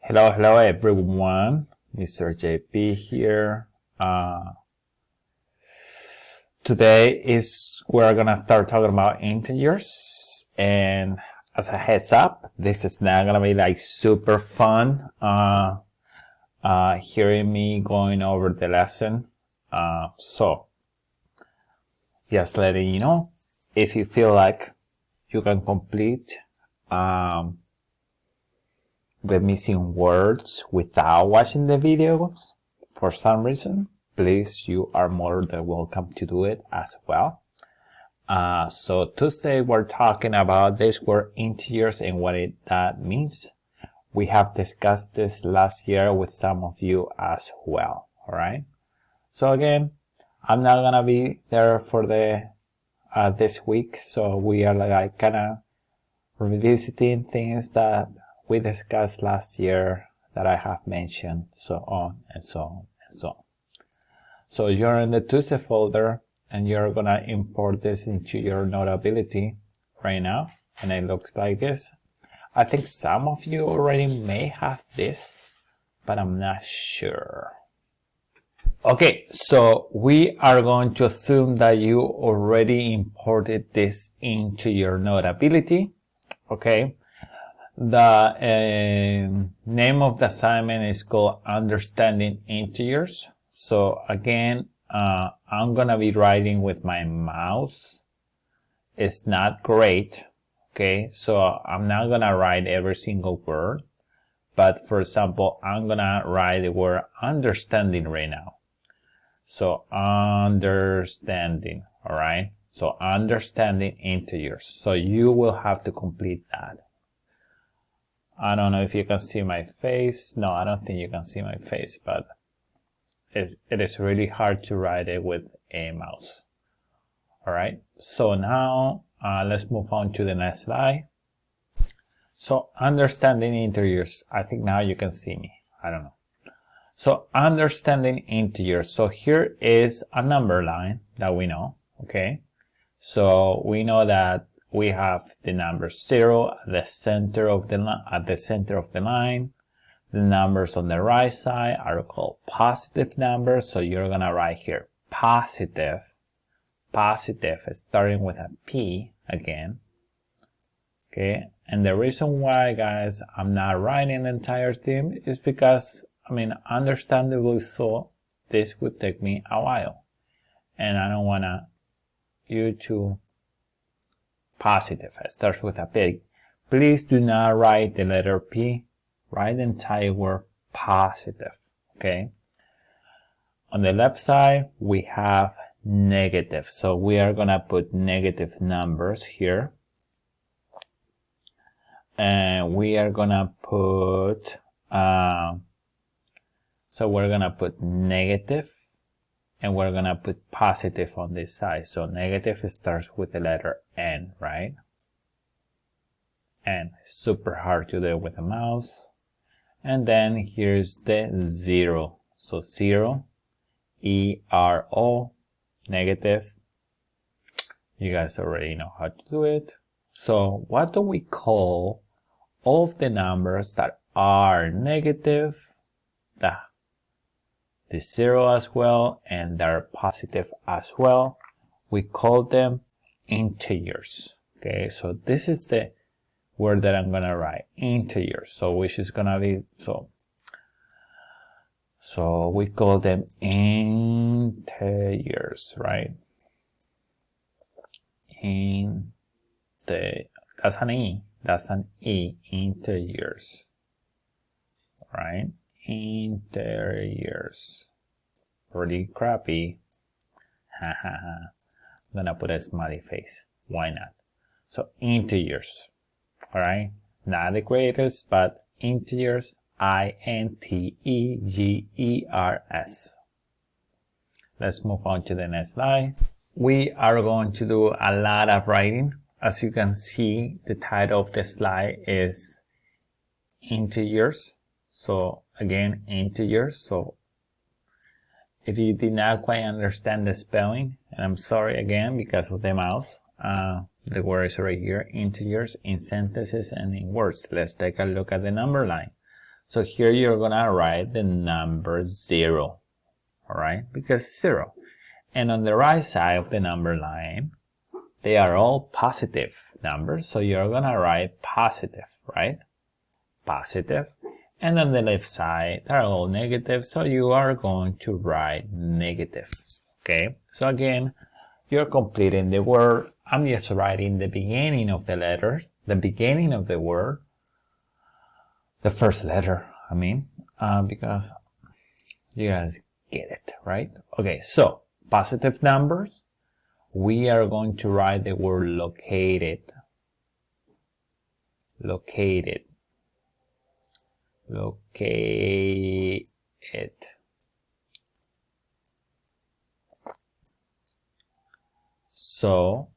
Hello everyone, Mr. JP here. Today we're gonna start talking about integers, and as a heads up, this is not gonna be like super fun hearing me going over the lesson. So just letting you know, if you feel like you can complete the missing words without watching the videos for some reason, please, you are more than welcome to do it as well. So Tuesday we're talking about this word integers and what that means. We have discussed this last year with some of you as well. All right. So again, I'm not gonna be there for the this week, so we are like kind of revisiting things that we discussed last year that I have mentioned, so on and so on and so on. So you're in the Tuesday folder and you're gonna import this into your Notability right now, and it looks like this. I think some of you already may have this, but I'm not sure. Okay, so we are going to assume that you already imported this into your Notability. Okay. The name of the assignment is called Understanding Integers. So again, I'm gonna be writing with my mouse. It's not great, okay? So I'm not gonna write every single word, but for example, I'm gonna write the word understanding right now. So understanding, all right? So understanding integers. So you will have to complete that. I don't know if you can see my face. No, I don't think you can see my face, but it is really hard to write it with a mouse. All right. So now let's move on to the next slide. So understanding integers. I think now you can see me. I don't know. So understanding integers. So here is a number line that we know. Okay. So we know that we have the number 0 at the center of the line. The numbers on the right side are called positive numbers. So you're gonna write here positive, starting with a P again. Okay, and the reason why, guys, I'm not writing the entire thing is because, I mean, understandably so, this would take me a while, and I don't wanna you to positive. It starts with a P. Please do not write the letter P. Write the entire word positive. Okay. On the left side, we have negative. So we are gonna put negative numbers here, and we are gonna put. So we're gonna put negative, and we're gonna put positive on this side. So negative starts with the letter N, right? N. Super hard to do with a mouse. And then here's the 0. So 0, ERO, negative. You guys already know how to do it. So what do we call all of the numbers that are negative, the 0 as well, and they're positive as well? We call them integers. Okay, so this is the word that I'm gonna write, integers. So which is gonna be, so we call them integers, right? That's an E. That's an E, integers. Right? Integers. Pretty crappy. Haha. I'm gonna put a smiley face. Why not? So integers. Alright? Not the greatest, but integers. INTEGERS. Let's move on to the next slide. We are going to do a lot of writing. As you can see, the title of the slide is integers. So again, integers. So if you did not quite understand the spelling, and I'm sorry again because of the mouse, the word is right here, integers in sentences and in words. Let's take a look at the number line. So here you're gonna write the number 0, all right, because 0. And on the right side of the number line, they are all positive numbers, so you're gonna write positive, right? Positive. And on the left side, they're all negative, so you are going to write negative, okay? So again, you're completing the word. I'm just writing the beginning of the letters, the beginning of the word, the first letter, I mean, because you guys get it, right? Okay, so positive numbers, we are going to write the word located. Located. Located. So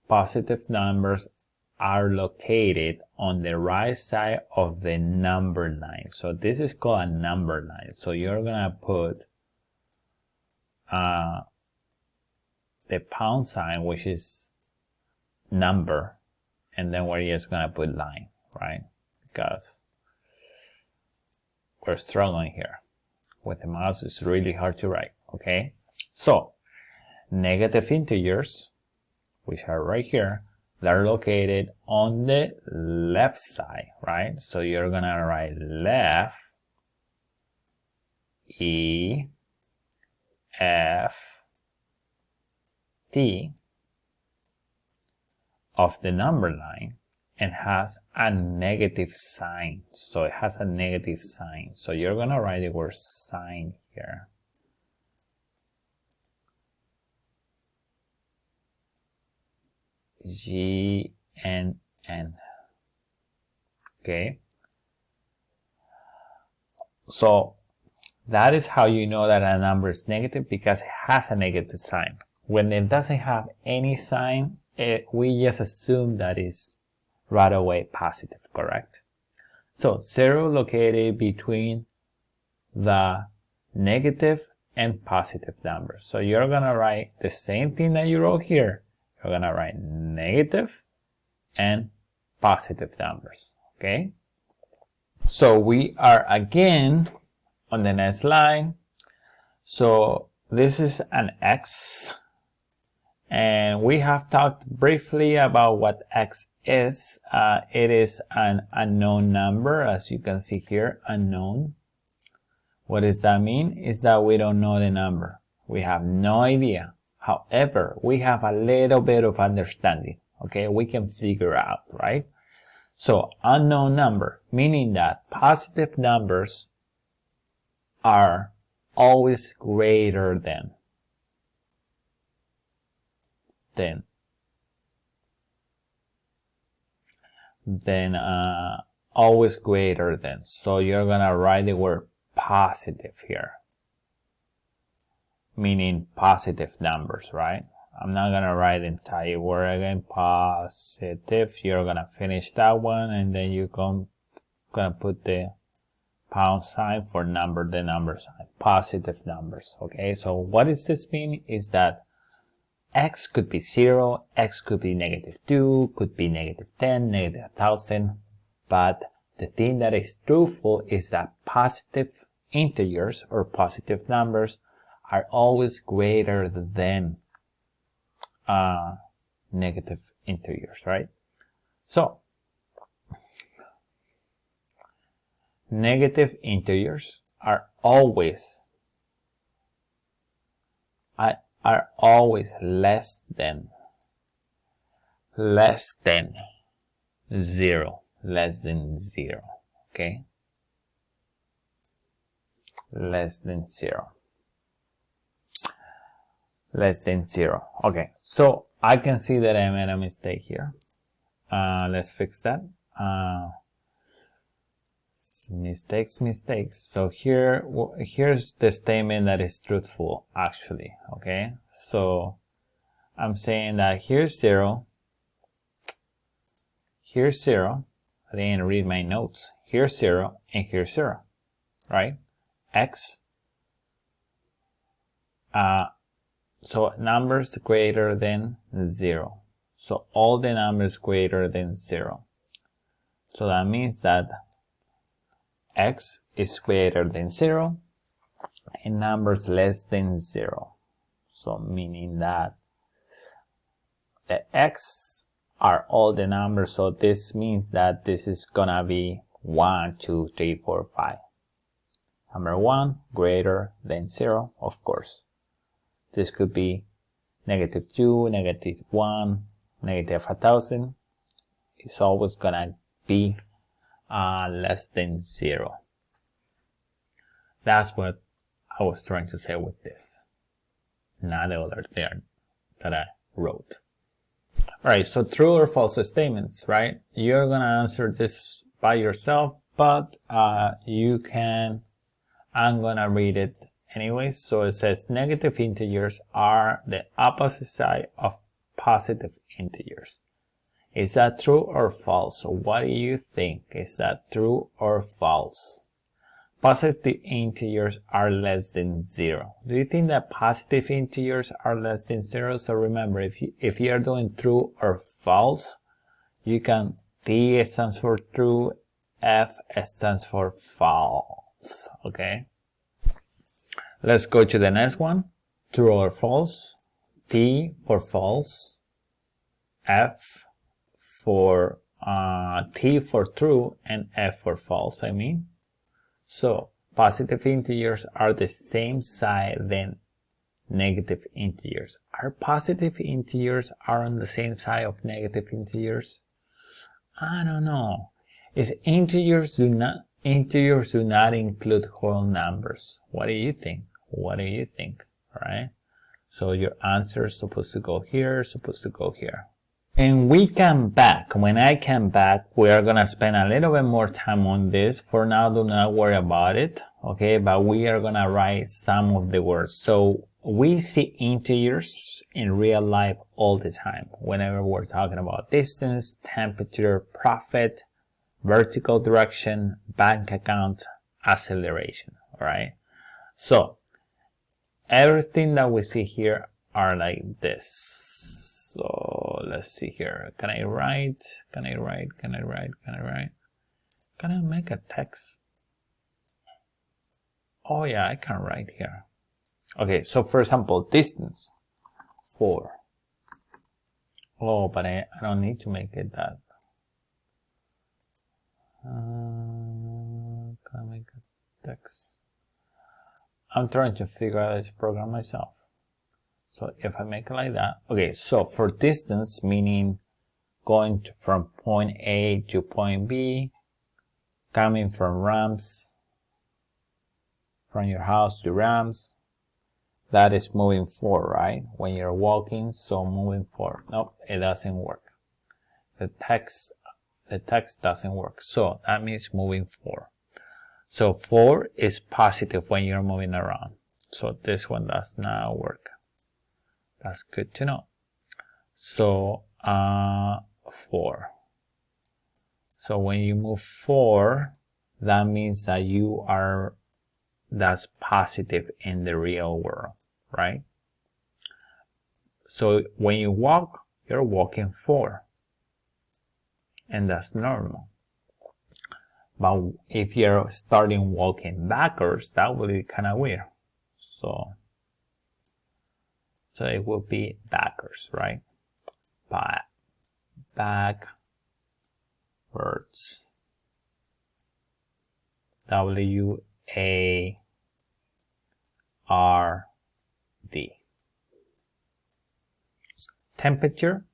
positive numbers are located on the right side of the number line. So this is called a number line. So you're gonna put the pound sign, which is number, and then we're just gonna put line, right? Because we're struggling here with the mouse. It's really hard to write, okay? So negative integers, which are right here, they're located on the left side, right? So you're gonna write left, E, F, T of the number line, and has a negative sign. So it has a negative sign. So you're gonna write the word sign here. G-N-N. Okay. So that is how you know that a number is negative, because it has a negative sign. When it doesn't have any sign, we just assume that it's right away positive, correct? So 0 located between the negative and positive numbers. So you're gonna write the same thing that you wrote here. You're gonna write negative and positive numbers, okay? So we are again on the next line. So this is an X, and we have talked briefly about what X is. It is an unknown number, as you can see here, unknown. What does that mean? Is that we don't know the number. We have no idea. However, we have a little bit of understanding, okay? We can figure out, right? So unknown number, meaning that positive numbers are always greater than always greater than. So you're gonna write the word positive here, meaning positive numbers, right? I'm not gonna write the entire word again. Positive. You're gonna finish that one, and then you're gonna put the pound sign for number, the number sign. Positive numbers. Okay. So what does this mean? Is that X could be 0, X could be -2, could be -10, -1000, but the thing that is truthful is that positive integers or positive numbers are always greater than negative integers, right? So negative integers are always less than 0, okay? Less than 0. Okay, so I can see that I made a mistake here. Let's fix that. Mistakes. So here's the statement that is truthful, actually, okay? So I'm saying that here's 0, I didn't read my notes. Here's 0 and here's 0, right? X. So numbers greater than 0. So all the numbers greater than 0. So that means that x is greater than 0 and numbers less than 0. So meaning that the x are all the numbers, so this means that this is gonna be 1, 2, 3, 4, 5. Number 1 greater than 0, of course. This could be -2, -1, -1000. It's always gonna be less than 0. That's what I was trying to say with this, not the other there that I wrote. Alright, so true or false statements, right? You're gonna answer this by yourself, but I'm gonna read it anyways. So it says negative integers are the opposite side of positive integers. Is that true or false? What do you think? Is that true or false? Positive integers are less than 0. Do you think that positive integers are less than 0? So remember, if you are doing true or false, you can T stands for true, F stands for false. Okay. Let's go to the next one. True or false? T for false, F for T for true, and F for false, I mean. So positive integers are the same side than negative integers. Are positive integers on the same side of negative integers? I don't know. Integers do not include whole numbers. What do you think? What do you think? All right. So your answer is supposed to go here, supposed to go here. And we come back. When I come back, we are going to spend a little bit more time on this. For now, do not worry about it. Okay, but we are going to write some of the words. So we see integers in real life all the time. Whenever we're talking about distance, temperature, profit, vertical direction, bank account, acceleration. All right. So everything that we see here are like this. So let's see here. Can I write? Can I make a text? Oh yeah, I can write here. Okay, so for example, distance 4. Oh, but I don't need to make it that. Can I make a text? I'm trying to figure out this program myself. So if I make it like that, okay, so for distance, meaning going from point A to point B, coming from Rams, from your house to Rams, that is moving 4, right? When you're walking, so moving 4. Nope, it doesn't work. The text doesn't work. So that means moving 4. So 4 is positive when you're moving around. So this one does not work. That's good to know. So 4. So when you move 4, that means that that's positive in the real world, right? So when you walk, you're walking 4. And that's normal. But if you're starting walking backwards, that would be kind of weird. So it will be backwards, right? Backwards. W-A-R-D. Temperature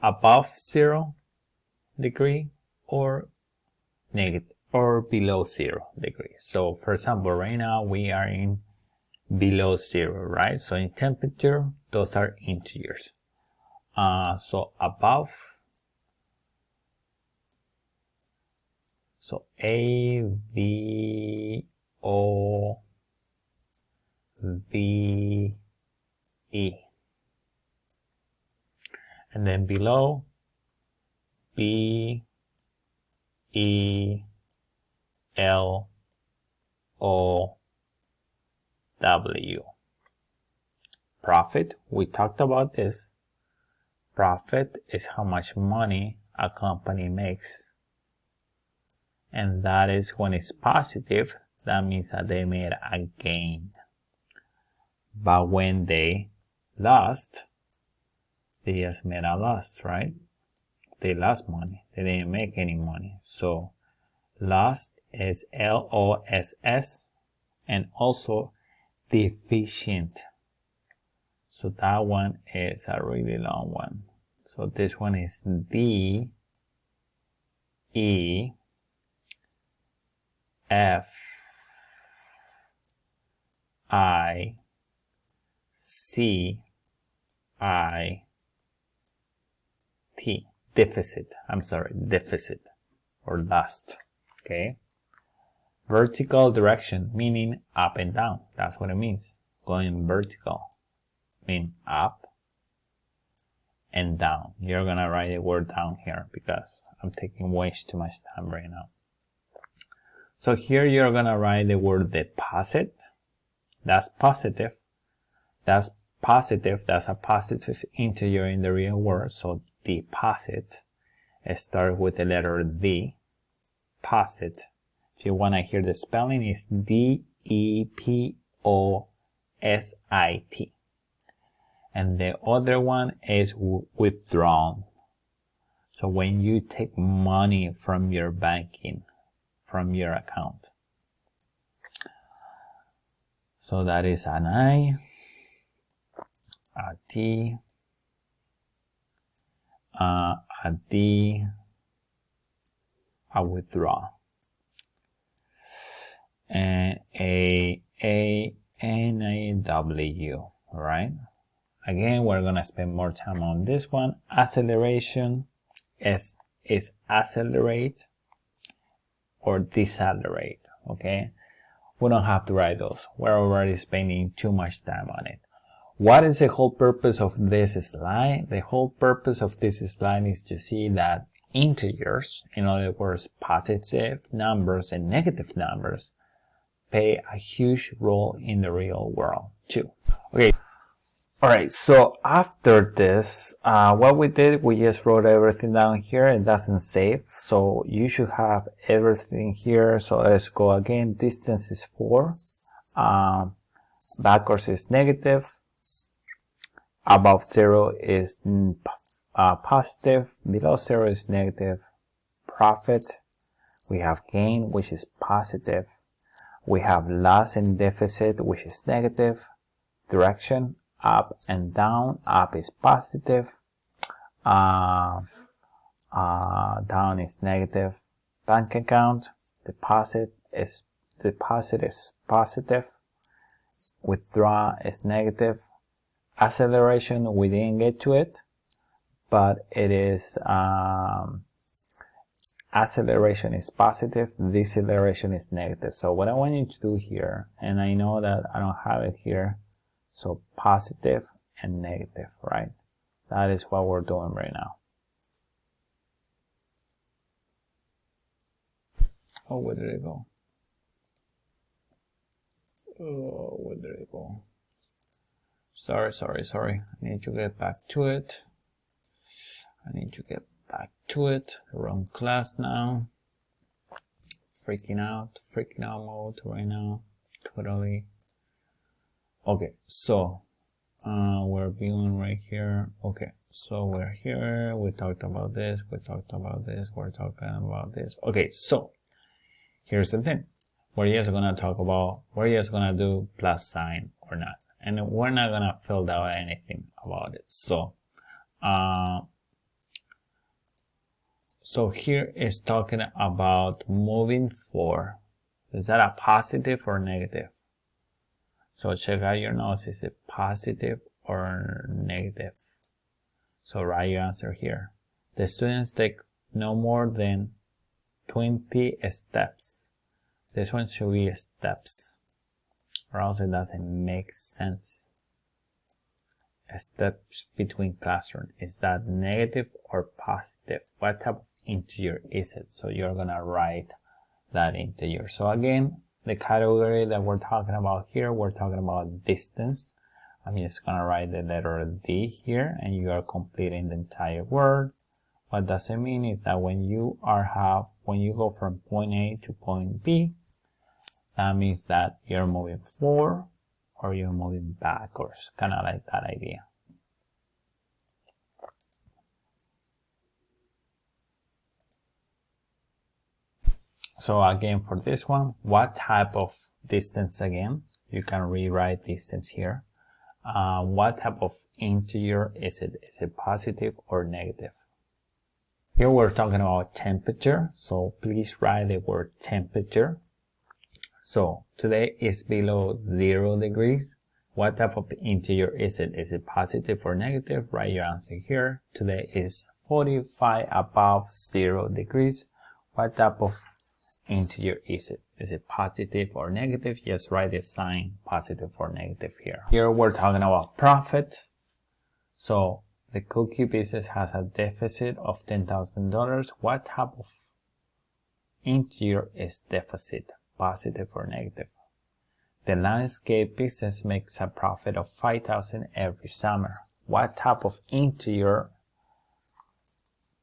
above 0 degree or negative or below 0 degrees. So for example, right now we are in below 0, right? So in temperature, those are integers. So above, so A-V-O-V-E. And then below, B-E-L-O-W. Profit, we talked about this. Profit is how much money a company makes and that is when it's positive, that means that they made a gain. But when they lost, they just made a loss, right? They lost money. They didn't make any money. So lost is L-O-S-S, and also deficient. So that one is a really long one. So this one is D-E-F-I-C-I-E-N-T. Deficit. I'm sorry, deficit or lost. Okay. Vertical direction, meaning up and down. That's what it means. Going vertical, mean up and down. You're gonna write the word down here because I'm taking way too much time right now. So here you're gonna write the word deposit. That's positive. That's positive. That's a positive integer in the real world. So deposit. Start with the letter D. Posit. If you want to hear the spelling, is D-E-P-O-S-I-T. And the other one is withdrawn. So when you take money from your banking, from your account. So that is an I, a T, a D, a withdraw, and a N A W. All right. Again, we're gonna spend more time on this one. Acceleration is accelerate or decelerate. Okay. We don't have to write those. We're already spending too much time on it. What is the whole purpose of this slide? The whole purpose of this slide is to see that integers, in other words, positive numbers and negative numbers, play a huge role in the real world too. Okay. Alright, so after this, what we did, we just wrote everything down here. It doesn't save, so you should have everything here. So let's go again. Distance is 4. Backwards is negative. Above 0 is positive. Below 0 is negative. Profit. We have gain, which is positive. We have loss and deficit, which is negative. Direction, up and down. Up is positive. Down is negative. Bank account, deposit is positive. Withdraw is negative. Acceleration, we didn't get to it, but it is acceleration is positive, deceleration is negative. So what I want you to do here, and I know that I don't have it here, so positive and negative, right? That is what we're doing right now. Oh, where did it go? Oh, where did it go? Sorry. I need to get back to it. Wrong class now. Freaking out mode right now. Totally. Okay, so we're viewing right here. Okay, so we're here. We talked about this. We're talking about this. Okay, so here's the thing. We're just gonna do plus sign or not. And we're not gonna fill out anything about it. So here is talking about moving forward. Is that a positive or negative? So check out your notes. Is it positive or negative? So write your answer here. The students take no more than 20 steps. This one should be steps, or else it doesn't make sense. Steps between classroom. Is that negative or positive? What type of integer is it? So you're gonna write that integer. So again, the category that we're talking about here, we're talking about distance. I'm just gonna write the letter D here, and you are completing the entire word. What does it mean is that when you go from point A to point B, that means that you're moving forward or you're moving backwards, kind of like that idea. So again, for this one, what type of distance again? You can rewrite distance here. What type of integer is it? Is it positive or negative? Here we're talking about temperature, so please write the word temperature. So today is below 0 degrees. What type of integer is it? Is it positive or negative? Write your answer here. Today is 45 above 0 degrees. What type of integer is it? Is it positive or negative? Yes, write the sign positive or negative here. Here we're talking about profit. So the cookie business has a deficit of $10,000. What type of integer is deficit? Positive or negative? The landscape business makes a profit of $5,000 every summer. What type of integer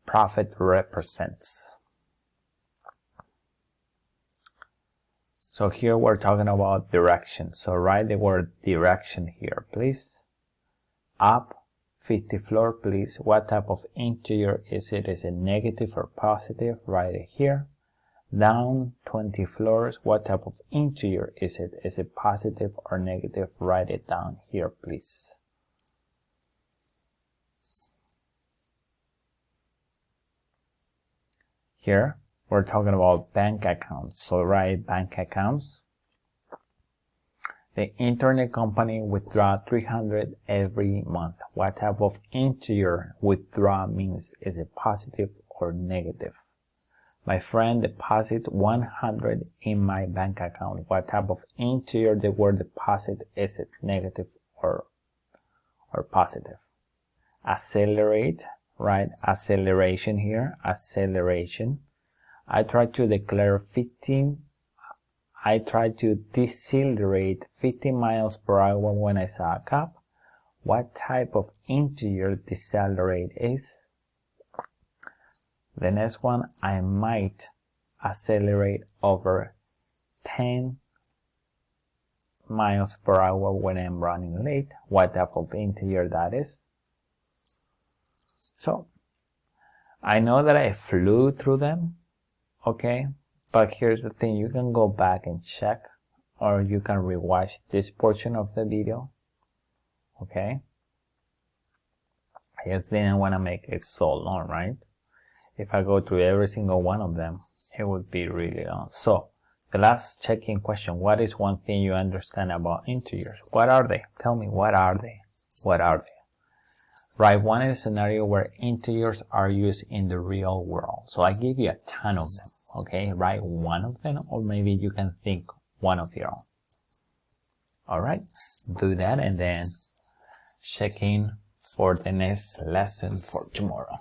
profit represents? So here we're talking about direction. So write the word direction here, please. Up 50 floor, please. What type of integer is it? Is it negative or positive? Write it here. Down 20 floors. What type of integer is it? Is it positive or negative? Write it down here, please. Here we're talking about bank accounts. So write bank accounts. The internet company withdraw $300 every month. What type of integer withdraw means? Is it positive or negative? My friend deposit $100 in my bank account. What type of integer the word deposit? Is it negative or positive? Accelerate, right? Acceleration here. Acceleration. I try to decelerate 15 miles per hour when I saw a cop. What type of integer decelerate is? The next one, I might accelerate over 10 miles per hour when I'm running late. What type of integer that is? So, I know that I flew through them, okay? But here's the thing, you can go back and check, or you can rewatch this portion of the video, okay? I just didn't want to make it so long, right? If I go through every single one of them, it would be really long. So, the last check-in question, what is one thing you understand about integers? What are they? Tell me, what are they? What are they? Write one scenario where integers are used in the real world. So I give you a ton of them, okay? Write one of them, or maybe you can think one of your own. Alright, do that and then check in for the next lesson for tomorrow.